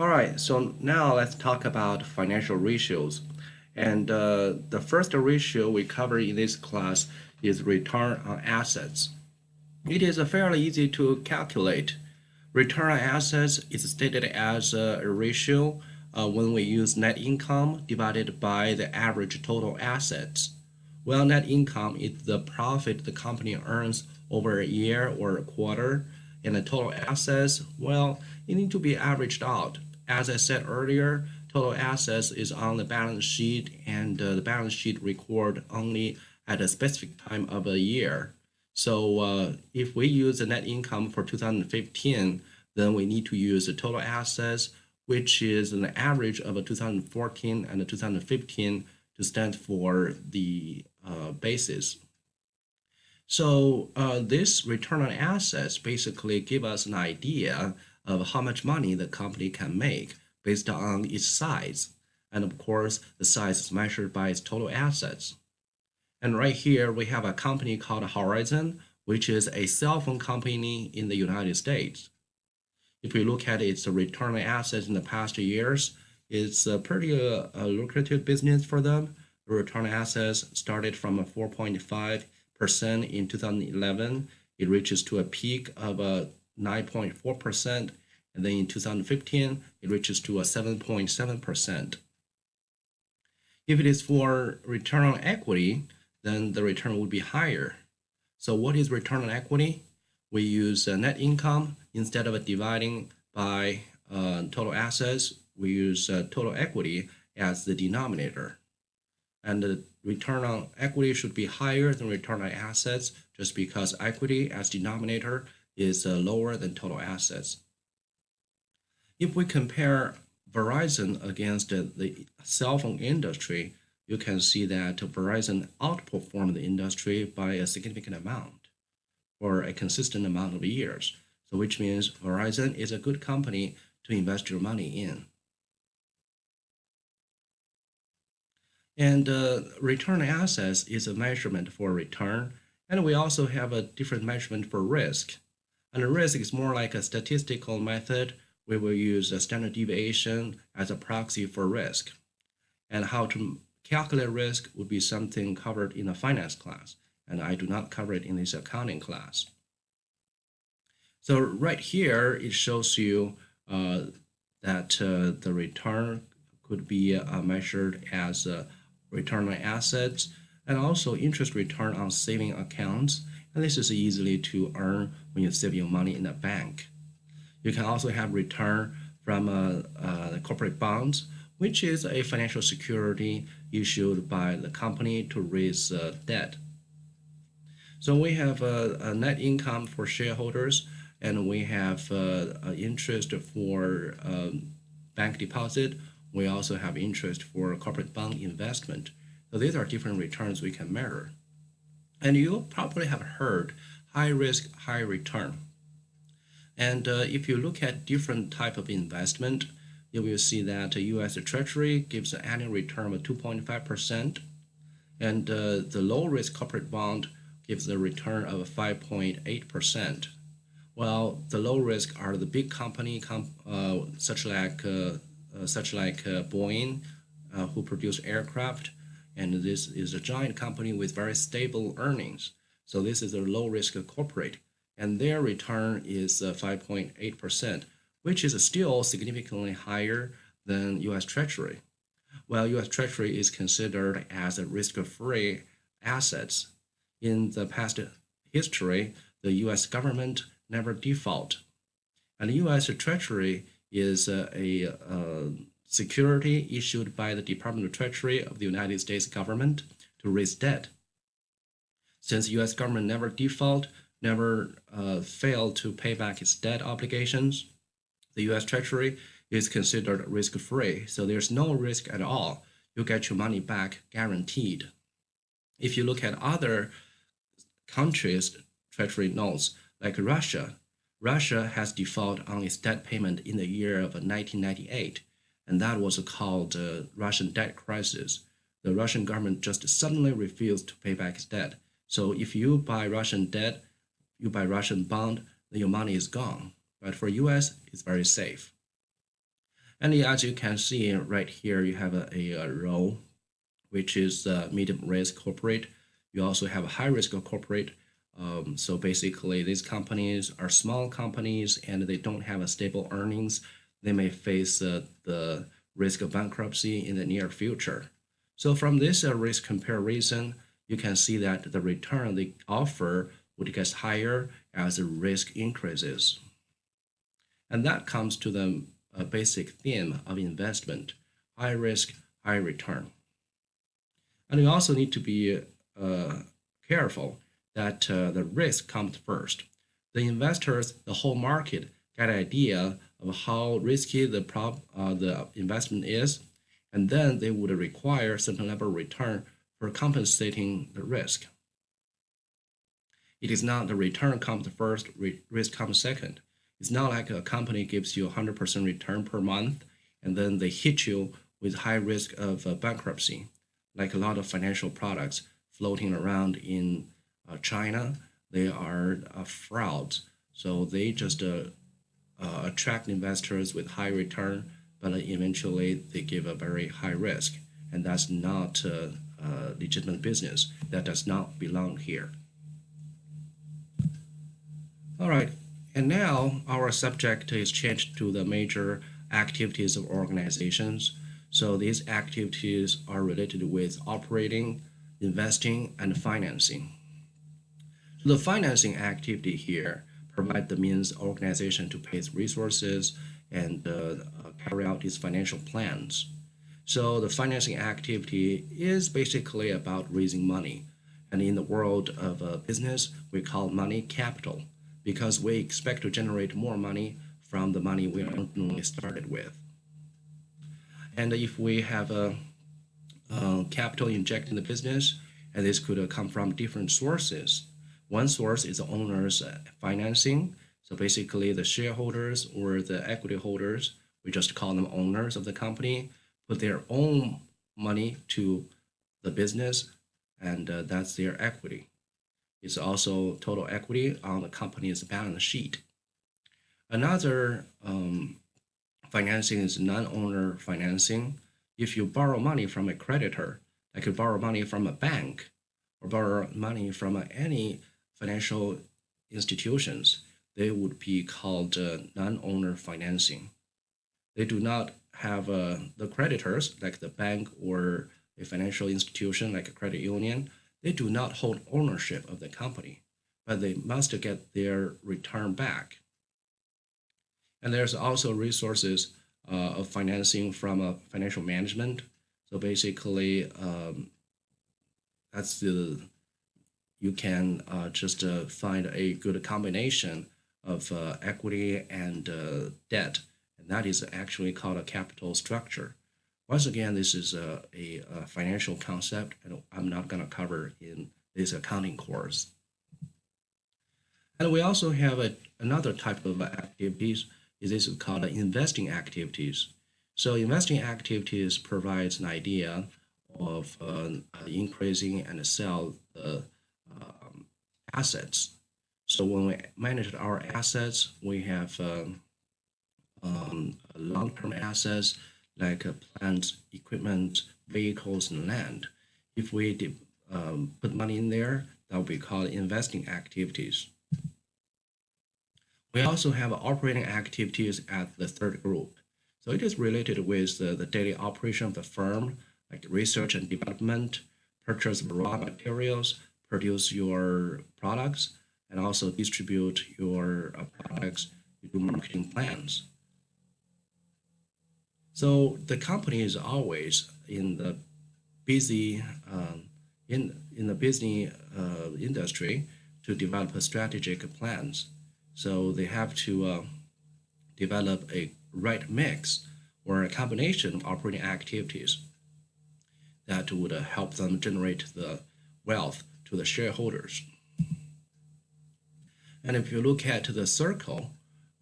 All right, so now let's talk about financial ratios. And the first ratio we cover in this class is return on assets. It is fairly easy to calculate. Return on assets is stated as a ratio when we use net income divided by the average total assets. Well, net income is the profit the company earns over a year or a quarter, and the total assets, well, it need to be averaged out. As I said earlier, total assets is on the balance sheet, and the balance sheet record only at a specific time of a year. So if we use the net income for 2015, then we need to use the total assets, which is an average of 2014 and 2015 to stand for the basis. So this return on assets basically give us an idea of how much money the company can make based on its size. And of course, the size is measured by its total assets. And right here, we have a company called Horizon, which is a cell phone company in the United States. If we look at its return on assets in the past years, it's a pretty lucrative business for them. The return on assets started from 4.5% in 2011. It reaches to a peak of 9.4%. And then in 2015, it reaches to a 7.7%. If it is for return on equity, then the return would be higher. So what is return on equity? We use net income instead of dividing by total assets. We use total equity as the denominator. And the return on equity should be higher than return on assets just because equity as denominator is lower than total assets. If we compare Verizon against the cell phone industry, you can see that Verizon outperformed the industry by a significant amount for a consistent amount of years. So which means Verizon is a good company to invest your money in. And return on assets is a measurement for return. And we also have a different measurement for risk. And risk is more like a statistical method. We will use a standard deviation as a proxy for risk. And how to calculate risk would be something covered in a finance class, and I do not cover it in this accounting class. So right here, it shows you that the return could be measured as return on assets and also interest return on saving accounts. And this is easily to earn when you save your money in a bank. You can also have return from the corporate bonds, which is a financial security issued by the company to raise debt. So we have a net income for shareholders, and we have interest for bank deposit. We also have interest for corporate bond investment. So these are different returns we can measure. And you probably have heard high risk, high return. And if you look at different type of investment, you will see that the U.S. Treasury gives an annual return of 2.5%, and the low-risk corporate bond gives a return of 5.8%. Well, the low risk are the big company, such like Boeing, who produce aircraft, and this is a giant company with very stable earnings. So this is a low-risk corporate, and their return is 5.8%, which is still significantly higher than U.S. Treasury. Well, U.S. Treasury is considered as a risk-free assets. In the past history, the U.S. government never default. And the U.S. Treasury is a security issued by the Department of Treasury of the United States government to raise debt. Since the U.S. government never default, never failed to pay back its debt obligations, the U.S. Treasury is considered risk-free, so there's no risk at all. You get your money back guaranteed. If you look at other countries' Treasury notes, like Russia, Russia has default on its debt payment in the year of 1998, and that was called the Russian debt crisis. The Russian government just suddenly refused to pay back its debt. So if you buy Russian debt, you buy Russian bond, then your money is gone. But for US, it's very safe. And as you can see right here, you have a row, which is medium risk corporate. You also have a high risk corporate. So basically, these companies are small companies and they don't have a stable earnings. They may face the risk of bankruptcy in the near future. So from this risk comparison, you can see that the return they offer would get higher as the risk increases. And that comes to the basic theme of investment: high risk, high return. And we also need to be careful that the risk comes first. The investors, the whole market, get an idea of how risky the investment is, and then they would require certain level of return for compensating the risk. It is not the return comes first, risk comes second. It's not like a company gives you 100% return per month, and then they hit you with high risk of bankruptcy, like a lot of financial products floating around in China. They are frauds. So they just attract investors with high return, but eventually they give a very high risk. And that's not legitimate business. That does not belong here. All right, and now our subject is changed to the major activities of organizations. So these activities are related with operating, investing, and financing. The financing activity here provide the means organization to pay its resources and carry out its financial plans. So the financing activity is basically about raising money. And in the world of business, we call money capital because we expect to generate more money from the money we originally started with. And if we have a capital inject in the business, and this could come from different sources. One source is the owner's financing. So basically, the shareholders or the equity holders, we just call them owners of the company, put their own money to the business, and that's their equity. It's also total equity on the company's balance sheet. Another financing is non-owner financing. If you borrow money from a creditor, like you borrow money from a bank or borrow money from any financial institutions, they would be called non-owner financing. They do not have the creditors, like the bank or a financial institution like a credit union. They do not hold ownership of the company, but they must get their return back. And there's also resources of financing from financial management. So basically, that's the you can just find a good combination of equity and debt, and that is actually called a capital structure. Once again, this is a financial concept, and I'm not going to cover in this accounting course. And we also have another type of activities. This is called investing activities. So investing activities provides an idea of increasing and sell the assets. So when we manage our assets, we have long-term assets like plants, equipment, vehicles, and land. If we put money in there, that will be called investing activities. We also have operating activities at the third group. So it is related with the daily operation of the firm, like research and development, purchase of raw materials, produce your products, and also distribute your products, do marketing plans. So the company is always in the busy in the business industry to develop strategic plans. So they have to develop a right mix or a combination of operating activities that would help them generate the wealth to the shareholders. And if you look at the circle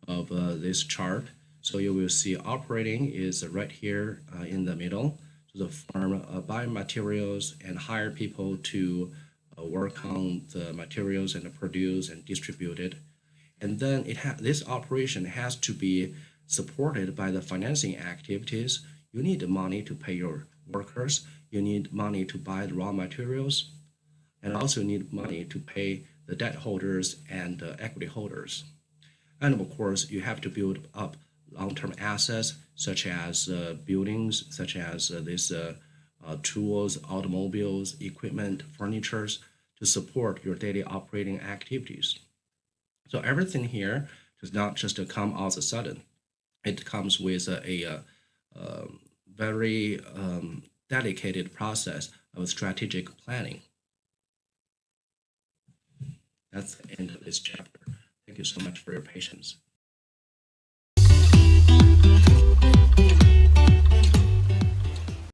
of this chart, so you will see operating is right here in the middle. So the firm buy materials and hire people to work on the materials and produce and distribute it. And then this operation has to be supported by the financing activities, you need money to pay your workers, you need money to buy the raw materials, and also need money to pay the debt holders and equity holders. And of course, you have to build up long-term assets such as buildings, such as these tools, automobiles, equipment, furnitures to support your daily operating activities. So everything here does not just come all of a sudden. It comes with a very dedicated process of strategic planning. That's the end of this chapter. Thank you so much for your patience.